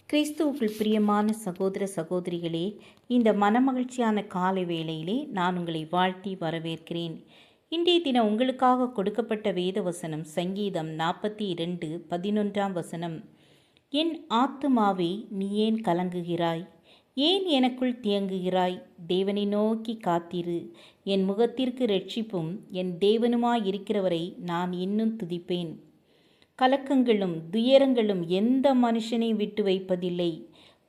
கிறிஸ்துவுக்குள் பிரியமான சகோதர சகோதரிகளே, இந்த மனமகிழ்ச்சியான காலை வேளையிலே நான் உங்களை வாழ்த்தி வரவேற்கிறேன். இன்றைய தினம் உங்களுக்காக கொடுக்கப்பட்ட வேத வசனம் சங்கீதம் 42:11. என் ஆத்துமாவே, நீ ஏன் கலங்குகிறாய்? ஏன் எனக்குள் தியங்குகிறாய்? தேவனை நோக்கி காத்திரு. என் முகத்திற்கு இரட்சிப்பும் என் தேவனுமாயிருக்கிறவரை நான் இன்னும் துதிப்பேன். கலக்கங்களும் துயரங்களும் எந்த மனுஷனையும் விட்டு வைப்பதில்லை.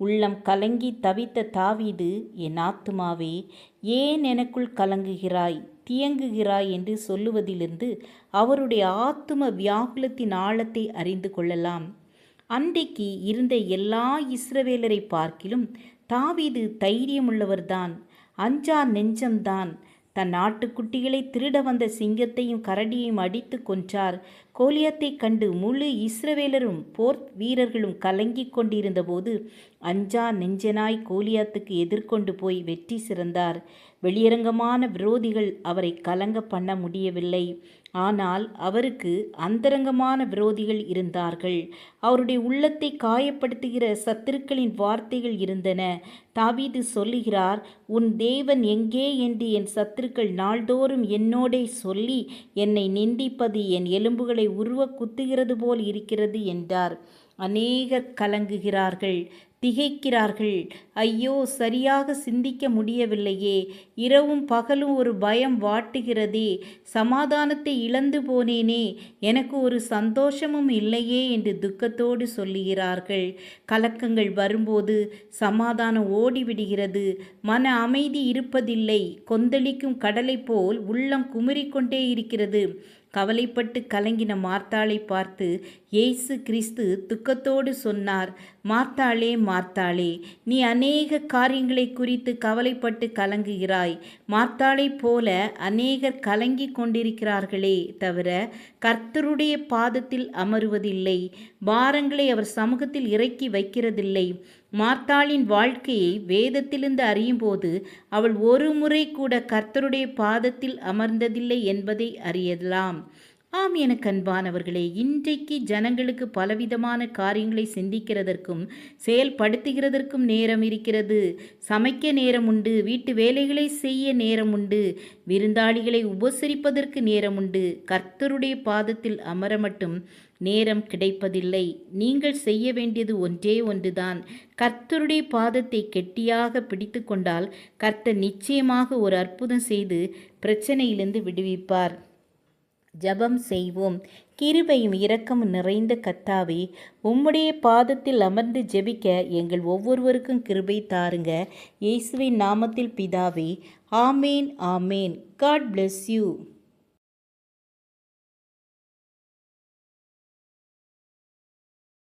உள்ளம் கலங்கி தவித்த தாவீது, என் ஆத்துமாவே, ஏன் எனக்குள் கலங்குகிறாய், தியங்குகிறாய் என்று சொல்லுவதிலிருந்து அவருடைய ஆத்தும வியாகுலத்தின் ஆழத்தை அறிந்து கொள்ளலாம். அன்றைக்கு இருந்த எல்லா இஸ்ரவேலரை பார்க்கிலும் தாவீது தைரியமுள்ளவர்தான், அஞ்சா நெஞ்சம்தான். தன் ஆட்டுக்குட்டிகளை திருட வந்த சிங்கத்தையும் கரடியையும் அடித்து கொன்றார். கோலியாத்தை கண்டு முழு இஸ்ரவேலரும் போர் வீரர்களும் கலங்கி கொண்டிருந்தபோது அஞ்சா நெஞ்சனாய் கோலியாத்துக்கு எதிர்கொண்டு போய் வெற்றி சிறந்தார். வெளியரங்கமான விரோதிகள் அவரை கலங்க பண்ண முடியவில்லை. ஆனால் அவருக்கு அந்தரங்கமான விரோதிகள் இருந்தார்கள். அவருடைய உள்ளத்தை காயப்படுத்துகிற சத்துருக்களின் வார்த்தைகள் இருந்தன. தாவீது சொல்லுகிறார், உன் தேவன் எங்கே என்று என் சத்துருக்கள் நாள்தோறும் என்னோடே சொல்லி என்னை நிந்திப்பது என் எலும்புகளை உருவ குத்துகிறது போல் இருக்கிறது என்றார். அநேகர் கலங்குகிறார்கள், திகைக்கிறார்கள். ஐயோ, சரியாக சிந்திக்க முடியவில்லையே, இரவும் பகலும் ஒரு பயம் வாட்டுகிறதே, சமாதானத்தை இழந்து போனேனே, எனக்கு ஒரு சந்தோஷமும் இல்லையே என்று துக்கத்தோடு சொல்லுகிறார்கள். கலக்கங்கள் வரும்போது சமாதானம் ஓடிவிடுகிறது, மன அமைதி இருப்பதில்லை. கொந்தளிக்கும் கடலை போல் உள்ளம் குமுறிக்கொண்டே இருக்கிறது. கவலைப்பட்டு கலங்கின மார்த்தாளை பார்த்து இயேசு கிறிஸ்து துக்கத்தோடு சொன்னார், மார்த்தாளே, மார்த்தாளே, நீ அநேக காரியங்களை குறித்து கவலைப்பட்டு கலங்குகிறாய். மார்த்தாளை போல அநேகர் கலங்கி கொண்டிருக்கிறார்களே தவிர கர்த்தருடைய பாதத்தில் அமருவதில்லை, பாரங்களை அவர் சமூகத்தில் இறக்கி வைக்கிறதில்லை. மார்த்தாளின் வாழ்க்கையை வேதத்திலிருந்து அறியும்போது அவள் ஒரு முறை கூட கர்த்தருடைய பாதத்தில் அமர்ந்ததில்லை என்பதை அறியலாம். ஆம், எனக்கு அன்பானவர்களே, இன்றைக்கு ஜனங்களுக்கு பலவிதமான காரியங்களை சிந்திக்கிறதற்கும் செயல்படுத்துகிறதற்கும் நேரம் இருக்கிறது. சமைக்க நேரம் உண்டு, வீட்டு வேலைகளை செய்ய நேரம் உண்டு, விருந்தாளிகளை உபசரிப்பதற்கு நேரம் உண்டு. கர்த்தருடைய பாதத்தில் அமர மட்டும் நேரம் கிடைப்பதில்லை. நீங்கள் செய்ய வேண்டியது ஒன்றே ஒன்றுதான். கர்த்தருடைய பாதத்தை கெட்டியாக பிடித்து கொண்டால் கர்த்தர் நிச்சயமாக ஒரு அற்புதம் செய்து பிரச்சனையிலிருந்து விடுவிப்பார். ஜெபம் செய்வோம். கிருபையும் இரக்கமும் நிறைந்த கர்த்தாவே, உம்முடைய பாதத்தில் அமர்ந்து ஜெபிக்க எங்கள் ஒவ்வொருவருக்கும் கிருபை தாருங்க. இயேசுவின் நாமத்தில் பிதாவே, ஆமேன், ஆமேன். God bless you.